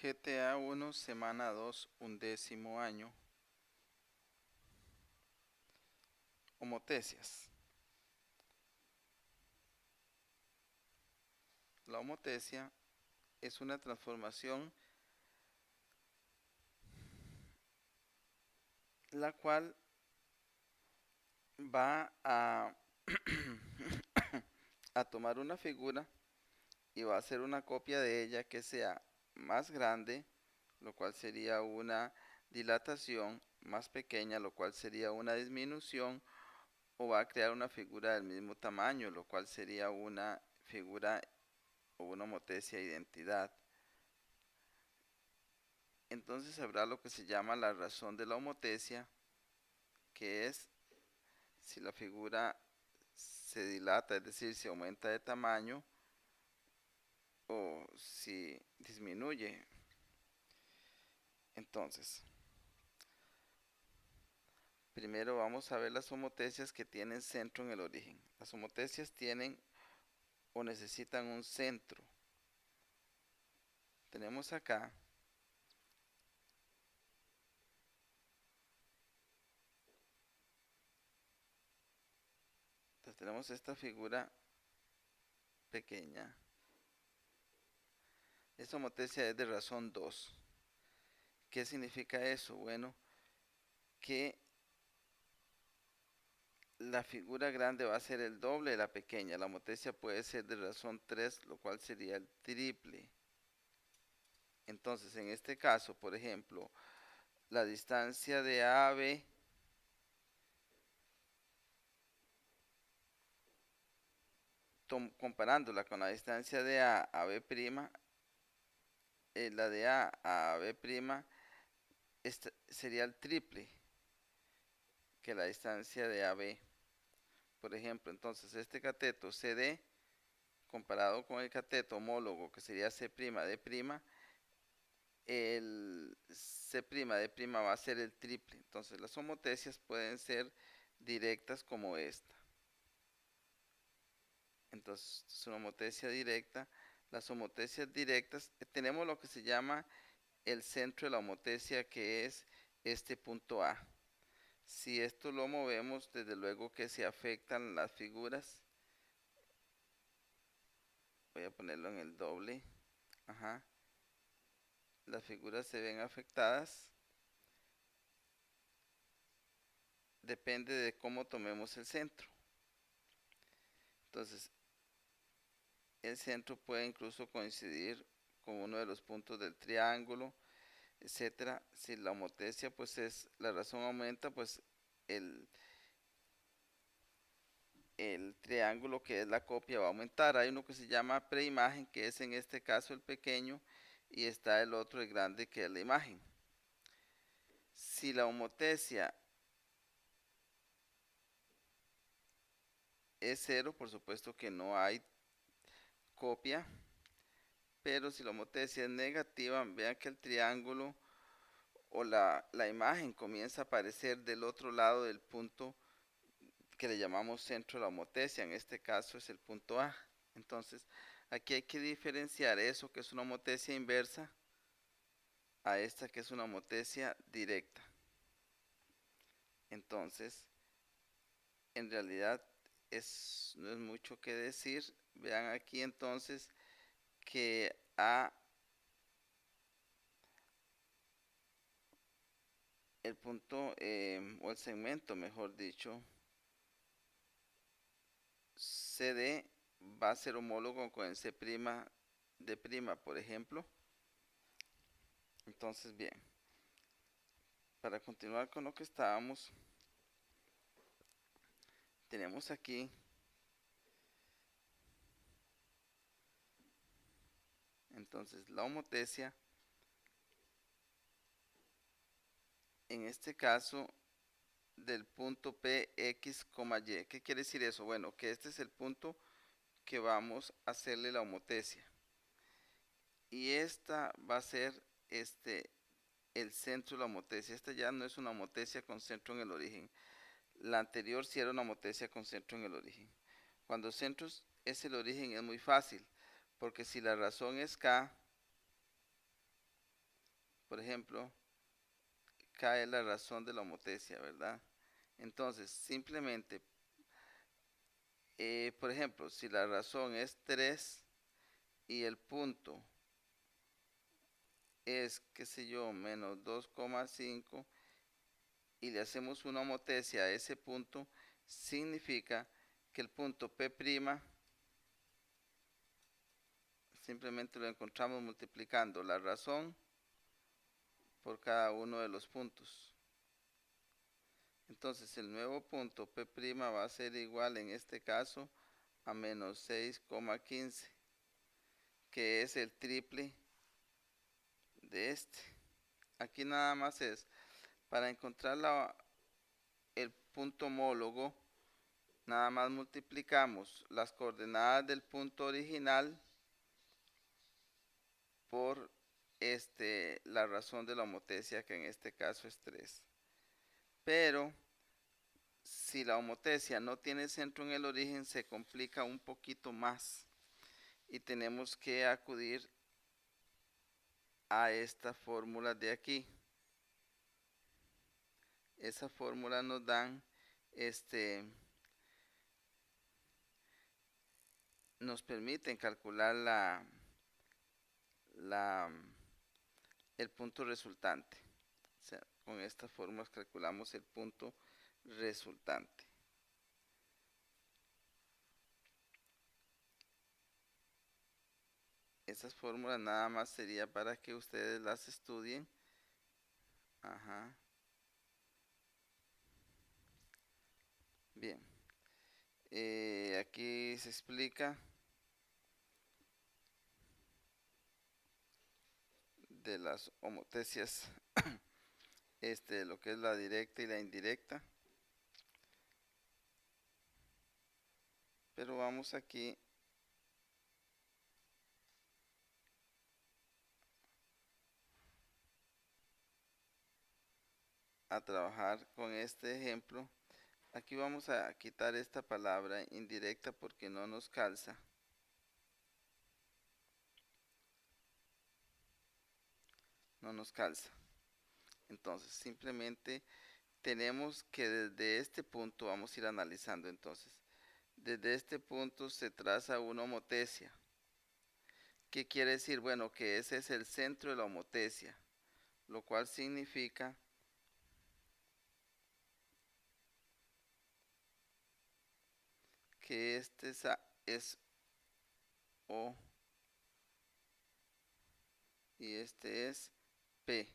GTA 1, semana 2, 11º año. Homotecias. La homotecia es una transformación la cual va a tomar una figura y va a hacer una copia de ella que sea más grande, lo cual sería una dilatación, más pequeña, lo cual sería una disminución, o va a crear una figura del mismo tamaño, lo cual sería una figura o una homotecia identidad. Entonces habrá lo que se llama la razón de la homotecia, que es si la figura se dilata, es decir, si aumenta de tamaño o si disminuye. Entonces, primero vamos a ver las homotecias que tienen centro en el origen. Las homotecias tienen o necesitan un centro. Tenemos acá tenemos esta figura pequeña. Esta homotecia es de razón 2. ¿Qué significa eso? Bueno, que la figura grande va a ser el doble de la pequeña. La homotecia puede ser de razón 3, lo cual sería el triple. Entonces, en este caso, por ejemplo, la distancia de A a B comparándola con la distancia de A a B', la de A a B', sería el triple que la distancia de AB. Por ejemplo, entonces este cateto CD comparado con el cateto homólogo que sería C'D', el C'D' va a ser el triple. Entonces las homotecias pueden ser directas como esta. Entonces es una homotecia directa. Las homotecias directas, tenemos lo que se llama el centro de la homotecia, que es este punto A. Si esto lo movemos, desde luego que se afectan las figuras. Voy a ponerlo en el doble. Ajá. Las figuras se ven afectadas. Depende de cómo tomemos el centro. Entonces, el centro puede incluso coincidir con uno de los puntos del triángulo, etcétera. Si la homotecia, pues la razón aumenta, pues el triángulo que es la copia va a aumentar. Hay uno que se llama preimagen, que es en este caso el pequeño, y está el otro, el grande, que es la imagen. Si la homotecia es 0, por supuesto que no hay copia, pero si la homotecia es negativa, vean que el triángulo o la imagen comienza a aparecer del otro lado del punto que le llamamos centro de la homotecia. En este caso es el punto A. Entonces, aquí hay que diferenciar eso que es una homotecia inversa a esta que es una homotecia directa. Entonces, en realidad no es mucho que decir. Vean aquí entonces que el punto o el segmento, mejor dicho, CD va a ser homólogo con el C' de', por ejemplo. Entonces, bien, para continuar con lo que estábamos, tenemos aquí entonces la homotecia, en este caso del punto Px, Y. ¿Qué quiere decir eso? Bueno, que este es el punto que vamos a hacerle la homotecia. Y esta va a ser el centro de la homotecia. Esta ya no es una homotecia con centro en el origen. La anterior sí era una homotecia con centro en el origen. Cuando centro es el origen es muy fácil, porque si la razón es K, por ejemplo, cae la razón de la homotecia, ¿verdad? Entonces, simplemente, por ejemplo, si la razón es 3 y el punto es, qué sé yo, menos 2,5 y le hacemos una homotecia a ese punto, significa que el punto P' simplemente lo encontramos multiplicando la razón por cada uno de los puntos. Entonces el nuevo punto P' va a ser igual en este caso a menos 6,15, que es el triple de este. Aquí nada más es para encontrar el punto homólogo, nada más multiplicamos las coordenadas del punto original por la razón de la homotecia, que en este caso es 3. Pero si la homotecia no tiene centro en el origen, se complica un poquito más y tenemos que acudir a esta fórmula de aquí. Esa fórmula nos dan nos permiten calcular la, el punto resultante. O sea, con estas fórmulas calculamos el punto resultante. Esas fórmulas nada más sería para que ustedes las estudien. Ajá. Bien. Aquí se explica de las homotecias, lo que es la directa y la indirecta. Pero vamos aquí a trabajar con este ejemplo. Aquí vamos a quitar esta palabra indirecta porque no nos calza. No nos calza. Entonces, simplemente tenemos que desde este punto, vamos a ir analizando entonces, desde este punto se traza una homotecia. ¿Qué quiere decir? Bueno, que ese es el centro de la homotecia, lo cual significa que este es O y este es P.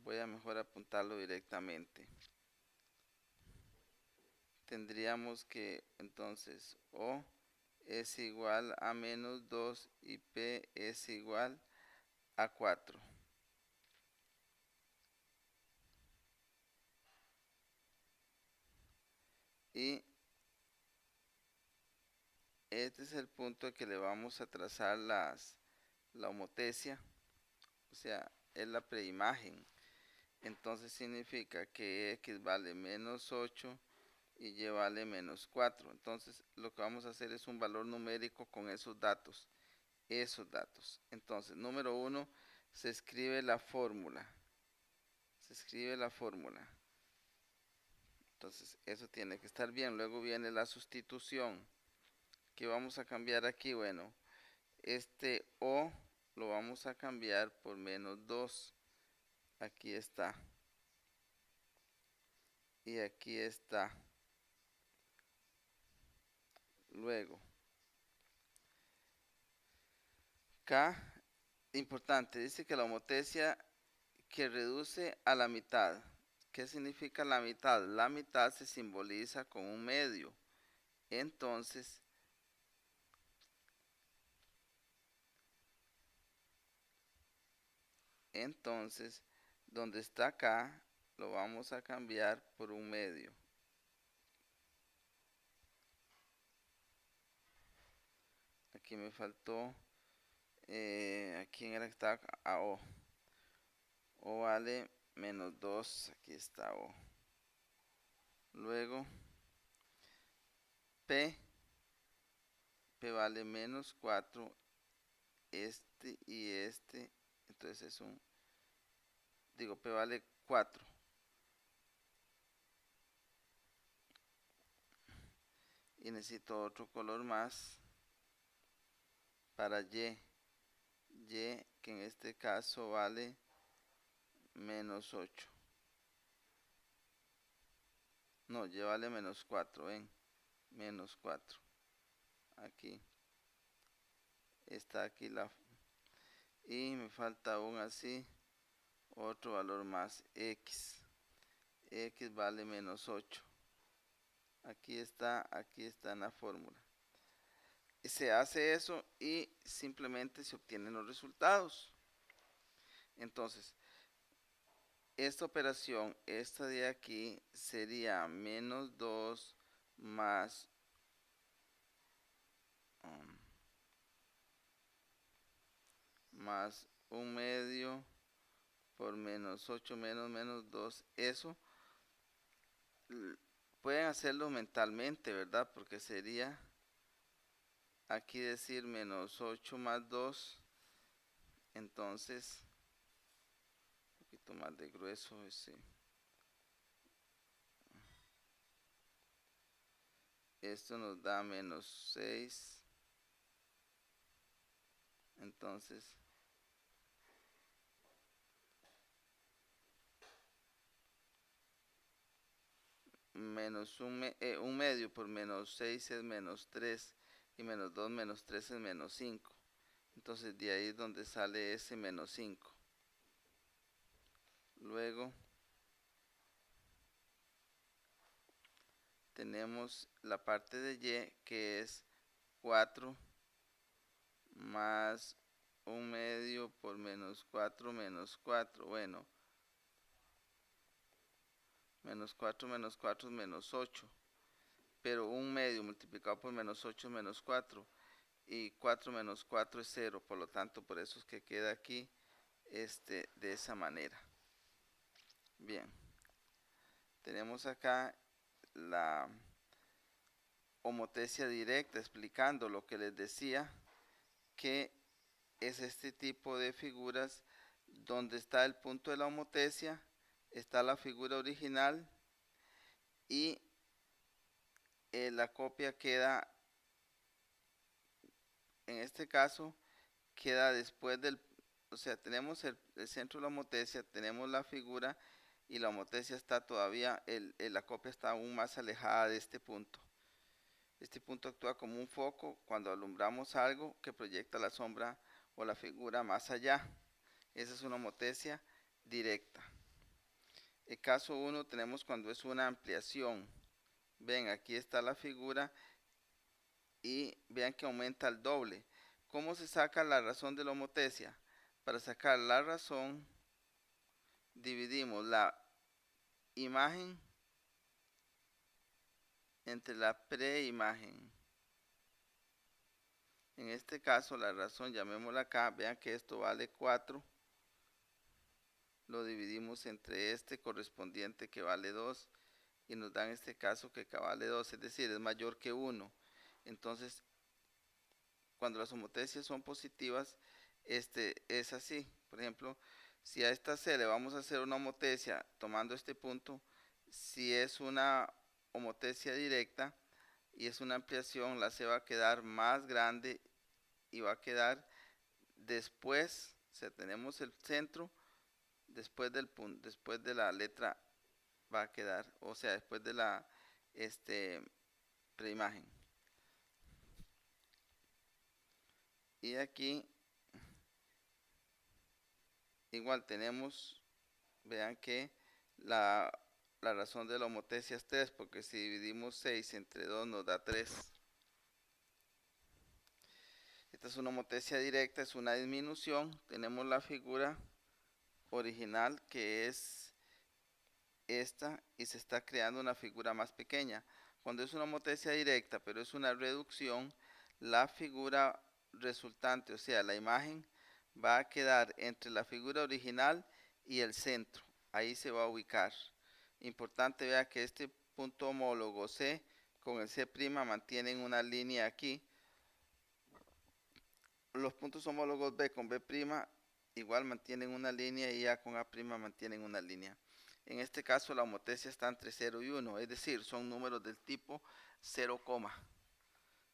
Voy a mejor apuntarlo directamente. Tendríamos que entonces O es igual a menos 2 y P es igual a 4. Y este es el punto que le vamos a trazar la homotecia, o sea, es la preimagen. Entonces significa que X vale menos 8 y Y vale menos 4. Entonces lo que vamos a hacer es un valor numérico con esos datos. Entonces, número 1, se escribe la fórmula. Entonces, eso tiene que estar bien. Luego viene la sustitución. ¿Qué vamos a cambiar aquí? Bueno, este O lo vamos a cambiar por menos 2. Aquí está. Y aquí está. Luego, K, importante, dice que la homotecia que reduce a la mitad. ¿Qué significa la mitad? La mitad se simboliza con un medio. Entonces, donde está acá, lo vamos a cambiar por un medio. Aquí me faltó, aquí en el que está a O. O vale menos 2, aquí está O. Luego, P vale menos 4, este y este, entonces es un digo, P vale 4. Y necesito otro color más para Y. Y, que en este caso vale menos 8. No, Y vale menos 4, ven. Menos 4. Aquí. Está aquí la... Y me falta aún así otro valor más, X. X vale menos 8. Aquí está en la fórmula. Se hace eso y simplemente se obtienen los resultados. Entonces, esta operación, esta de aquí, sería menos 2 más más 1/2 por menos 8 menos 2. Eso pueden hacerlo mentalmente, ¿verdad? Porque sería aquí decir menos 8 más 2. Entonces, un poquito más de grueso ese. Esto nos da menos 6. Entonces, menos 1/2 por menos 6 es menos 3. Y menos 2 menos 3 es menos 5. Entonces, de ahí es donde sale ese menos 5. Luego, tenemos la parte de Y, que es 4 más 1/2 por menos 4 menos 4. Bueno, menos 4 es menos 8. Pero 1/2 multiplicado por menos 8 es menos 4. Y 4 menos 4 es 0. Por lo tanto, por eso es que queda aquí de esa manera. Bien. Tenemos acá la homotesia directa explicando lo que les decía, que es este tipo de figuras donde está el punto de la homotesia, está la figura original y la copia queda, en este caso, queda después del, o sea, tenemos el centro de la homotesia, tenemos la figura y la homotesia está todavía, la copia está aún más alejada de este punto. Este punto actúa como un foco cuando alumbramos algo que proyecta la sombra o la figura más allá. Esa es una homotesia directa. El caso 1 tenemos cuando es una ampliación. Ven, aquí está la figura y vean que aumenta el doble. ¿Cómo se saca la razón de la homotesia? Para sacar la razón, dividimos la imagen entre la preimagen. En este caso, la razón, llamémosla acá, vean que esto vale 4. Lo dividimos entre este correspondiente que vale 2 y nos da en este caso que vale 2, es decir, es mayor que 1. Entonces, cuando las homotesias son positivas, es así. Por ejemplo, si a esta C le vamos a hacer una homotesia tomando este punto, si es una homotesia directa y es una ampliación, la C va a quedar más grande y va a quedar después, o sea, tenemos el centro, después del punto, después de la letra va a quedar, o sea, después de la preimagen. Y aquí igual tenemos, vean que la razón de la homotesia es 3, porque si dividimos 6 entre 2 nos da 3. Esta es una homotesia directa, es una disminución. Tenemos la figura original que es esta y se está creando una figura más pequeña. Cuando es una homotesia directa, pero es una reducción, la figura resultante, o sea, la imagen, va a quedar entre la figura original y el centro. Ahí se va a ubicar. Importante, vea que este punto homólogo C con el C' mantienen una línea aquí. Los puntos homólogos B con B' igual mantienen una línea y A con A' mantienen una línea. En este caso la homotecia está entre 0 y 1, es decir, son números del tipo 0, 0,1,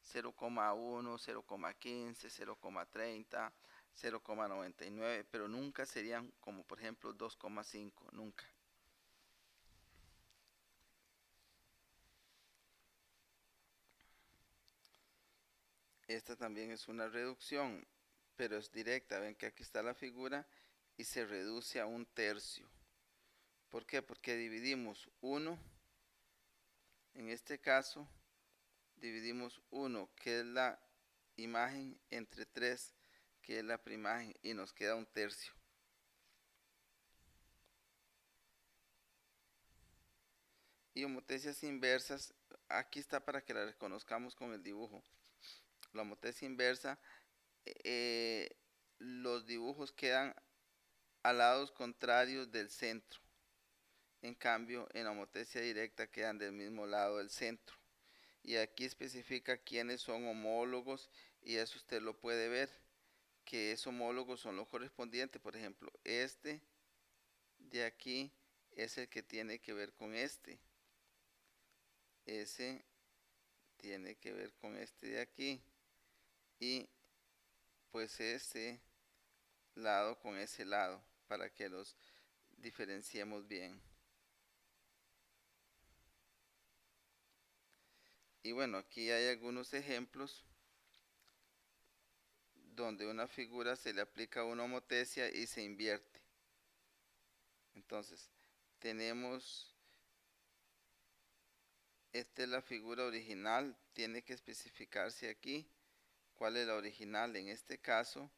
0,15, 0,30, 0,99, pero nunca serían como por ejemplo 2,5, nunca. Esta también es una reducción, pero es directa. Ven que aquí está la figura y se reduce a un tercio. ¿Por qué? Porque dividimos 1, en este caso, dividimos 1, que es la imagen, entre 3, que es la primagen, y nos queda un tercio. Y homotecias inversas, aquí está para que la reconozcamos con el dibujo. La homotecia inversa, los dibujos quedan a lados contrarios del centro. En cambio, en la homotecia directa quedan del mismo lado del centro. Y aquí especifica quiénes son homólogos y eso usted lo puede ver, que es homólogos son los correspondientes. Por ejemplo, este de aquí es el que tiene que ver con este. Ese tiene que ver con este de aquí. Y pues este lado con ese lado para que los diferenciemos bien. Y bueno, aquí hay algunos ejemplos donde una figura se le aplica una homotecia y se invierte. Entonces, tenemos, esta es la figura original, tiene que especificarse aquí cuál es la original. En este caso,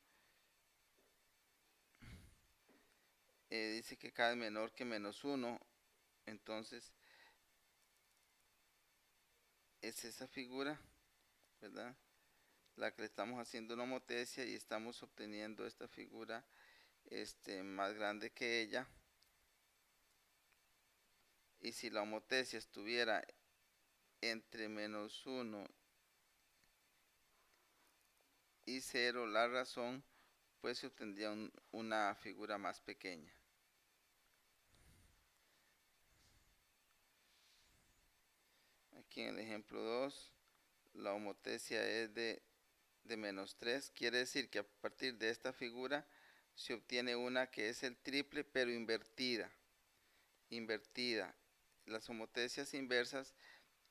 dice que K es menor que -1, entonces es esa figura, ¿verdad? La que le estamos haciendo una homotecia y estamos obteniendo esta figura más grande que ella. Y si la homotecia estuviera entre -1 y 0, la razón, pues se obtendría una figura más pequeña. Aquí en el ejemplo 2, la homotecia es de -3, quiere decir que a partir de esta figura se obtiene una que es el triple, pero invertida. Las homotecias inversas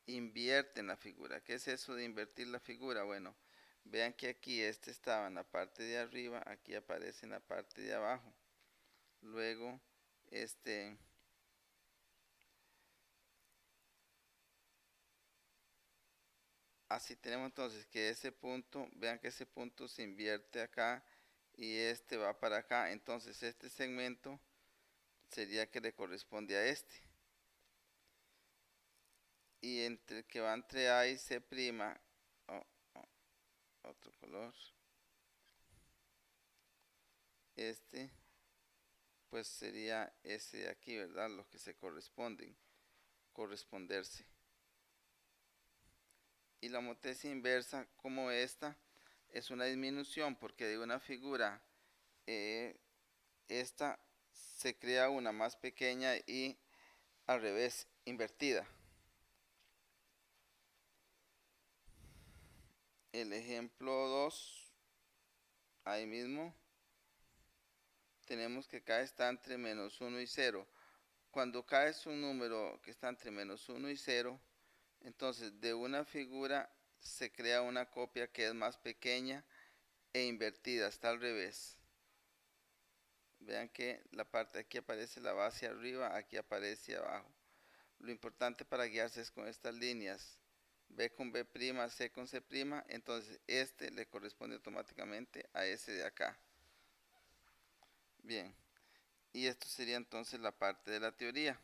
invierten la figura. ¿Qué es eso de invertir la figura? Bueno, vean que aquí este estaba en la parte de arriba, aquí aparece en la parte de abajo. Luego, así tenemos entonces que ese punto, vean que ese punto se invierte acá y este va para acá. Entonces este segmento sería que le corresponde a este. Y entre que va entre A y C', oh, oh, otro color, pues sería ese de aquí, ¿verdad? Los que se corresponden, corresponderse. Y la homotecia inversa, como esta, es una disminución porque de una figura, esta se crea una más pequeña y al revés, invertida. El ejemplo 2, ahí mismo, tenemos que K está entre -1 y 0. Cuando K es un número que está entre -1 y 0, entonces de una figura se crea una copia que es más pequeña e invertida, está al revés. Vean que la parte de aquí aparece la base arriba, aquí aparece abajo. Lo importante para guiarse es con estas líneas. B con B', C con C', entonces este le corresponde automáticamente a ese de acá. Bien, y esto sería entonces la parte de la teoría.